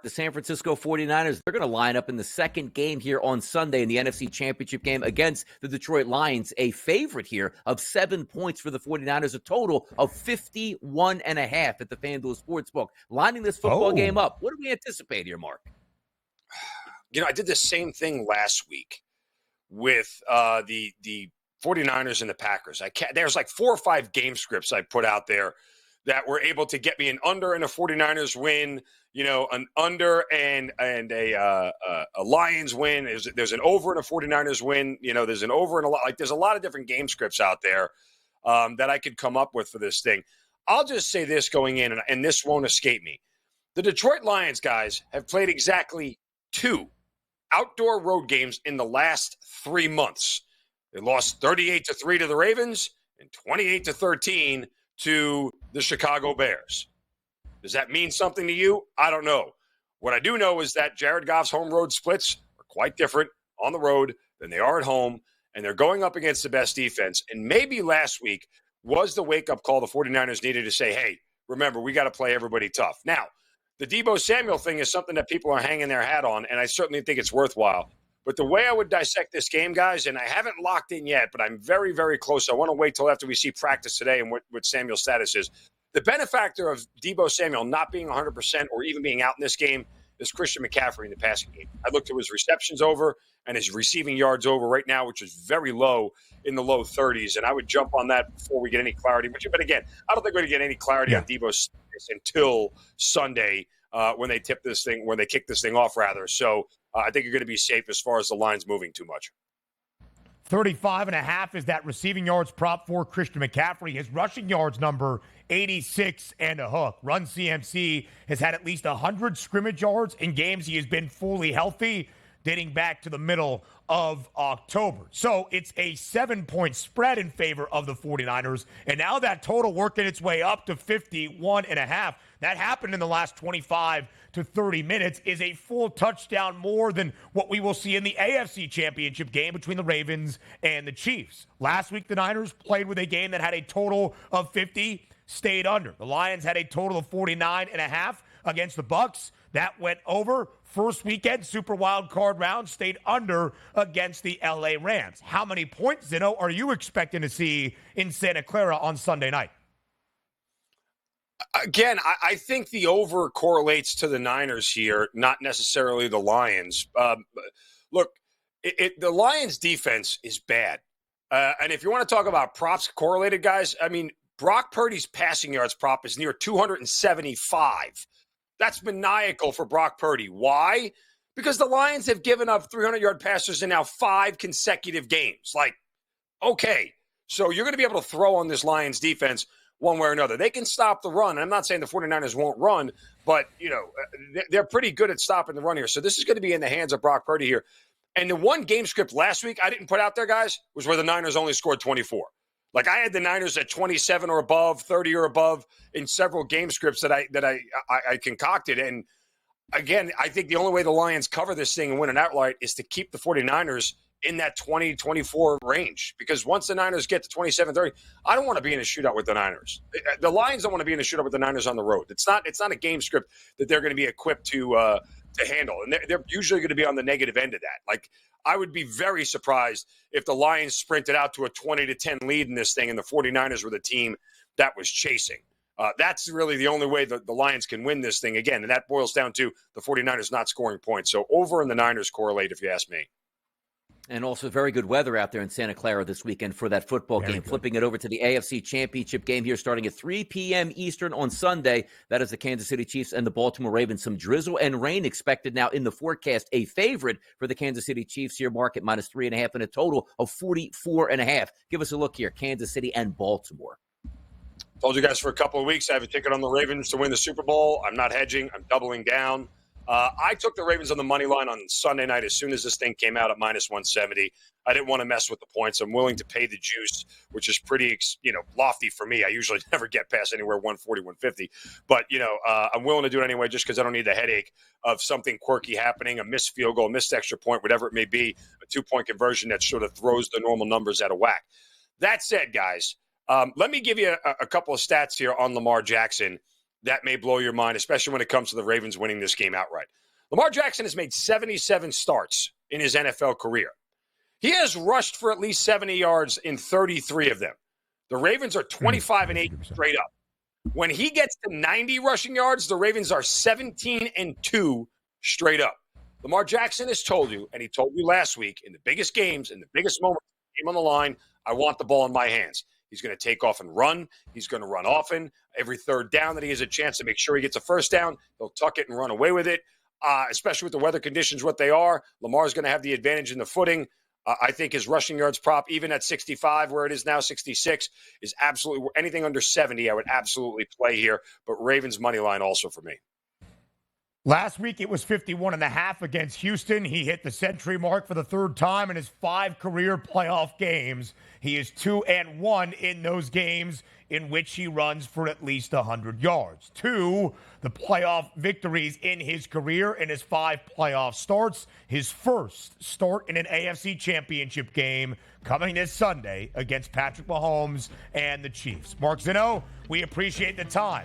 the San Francisco 49ers, they're going to line up in the second game here on Sunday in the NFC Championship game against the Detroit Lions, a favorite here of 7 points for the 49ers, a total of 51.5 at the FanDuel Sportsbook. Lining this football game up, what do we anticipate here, Mark? I did the same thing last week with the 49ers and the Packers. There's like 4 or 5 game scripts I put out there that were able to get me an under and a 49ers win, an under and a Lions win. There's an over and a 49ers win. There's an over and there's a lot of different game scripts out there that I could come up with for this thing. I'll just say this going in, and this won't escape me. The Detroit Lions, guys, have played exactly 2 outdoor road games in the last 3 months. They lost 38-3 to the Ravens and 28-13 to the Chicago Bears. Does that mean something to you? I don't know. What I do know is that Jared Goff's home road splits are quite different on the road than they are at home, and they're going up against the best defense. And maybe last week was the wake-up call the 49ers needed to say, hey, remember, we got to play everybody tough. Now, the Deebo Samuel thing is something that people are hanging their hat on, and I certainly think it's worthwhile. But the way I would dissect this game, guys, and I haven't locked in yet, but I'm very, very close. I want to wait till after we see practice today and what Samuel's status is. The benefactor of Deebo Samuel not being 100% or even being out in this game is Christian McCaffrey in the passing game. I looked at his receptions over and his receiving yards over right now, which is very low in the low 30s, and I would jump on that before we get any clarity. But again, I don't think we're going to get any clarity on Deebo's status until Sunday when they kick this thing off, rather. So I think you're going to be safe as far as the line's moving too much. 35.5 is that receiving yards prop for Christian McCaffrey. His rushing yards number, 86 and a hook. Run CMC has had at least 100 scrimmage yards in games he has been fully healthy, dating back to the middle of October. So it's a 7-point spread in favor of the 49ers. And now that total working its way up to 51.5. That happened in the last 25 to 30 minutes, is a full touchdown more than what we will see in the AFC Championship game between the Ravens and the Chiefs. Last week, the Niners played with a game that had a total of 50, stayed under. The Lions had a total of 49.5 against the Bucs. That went over. First weekend Super Wild Card round stayed under against the LA Rams. How many points, Zeno, are you expecting to see in Santa Clara on Sunday night? Again, I think the over correlates to the Niners here, not necessarily the Lions. Look, the Lions' defense is bad. And if you want to talk about props correlated, guys, I mean, Brock Purdy's passing yards prop is near 275. That's maniacal for Brock Purdy. Why? Because the Lions have given up 300-yard passers in now 5 consecutive games. Like, okay, so you're going to be able to throw on this Lions defense one way or another. They can stop the run. I'm not saying the 49ers won't run, but, they're pretty good at stopping the run here. So this is going to be in the hands of Brock Purdy here. And the one game script last week I didn't put out there, guys, was where the Niners only scored 24. Like, I had the Niners at 27 or above, 30 or above in several game scripts that I concocted. And, again, I think the only way the Lions cover this thing and win an outright is to keep the 49ers in that 20-24 range. Because once the Niners get to 27-30, I don't want to be in a shootout with the Niners. The Lions don't want to be in a shootout with the Niners on the road. It's not a game script that they're going to be equipped to handle. And they're usually going to be on the negative end of that. Like, I would be very surprised if the Lions sprinted out to a 20-10 lead in this thing and the 49ers were the team that was chasing. That's really the only way that the Lions can win this thing again. And that boils down to the 49ers not scoring points. So over and the Niners correlate, if you ask me. And also very good weather out there in Santa Clara this weekend for that football game. Flipping it over to the AFC Championship game here starting at 3 p.m. Eastern on Sunday. That is the Kansas City Chiefs and the Baltimore Ravens. Some drizzle and rain expected now in the forecast. A favorite for the Kansas City Chiefs here, market minus 3.5 and a total of 44.5. Give us a look here, Kansas City and Baltimore. Told you guys for a couple of weeks I have a ticket on the Ravens to win the Super Bowl. I'm not hedging. I'm doubling down. I took the Ravens on the money line on Sunday night as soon as this thing came out at minus 170. I didn't want to mess with the points. I'm willing to pay the juice, which is pretty, lofty for me. I usually never get past anywhere 140, 150. But, I'm willing to do it anyway just because I don't need the headache of something quirky happening, a missed field goal, a missed extra point, whatever it may be, a 2-point conversion that sort of throws the normal numbers out of whack. That said, guys, let me give you a couple of stats here on Lamar Jackson that may blow your mind, especially when it comes to the Ravens winning this game outright. Lamar Jackson has made 77 starts in his NFL career. He has rushed for at least 70 yards in 33 of them. The Ravens are 25-8 straight up. When he gets to 90 rushing yards, the Ravens are 17-2 straight up. Lamar Jackson has told you, and he told you last week, in the biggest games, in the biggest moments, game on the line, I want the ball in my hands. He's going to take off and run. He's going to run often. Every third down that he has a chance to make sure he gets a first down, he'll tuck it and run away with it, especially with the weather conditions what they are. Lamar's going to have the advantage in the footing. I think his rushing yards prop, even at 65, where it is now 66, is absolutely – anything under 70 I would absolutely play here. But Ravens money line also for me. Last week, it was 51.5 against Houston. He hit the century mark for the third time in his 5 career playoff games. He is 2-1 in those games in which he runs for at least 100 yards. 2, the playoff victories in his career in his 5 playoff starts. His first start in an AFC championship game coming this Sunday against Patrick Mahomes and the Chiefs. Mark Zinno, we appreciate the time.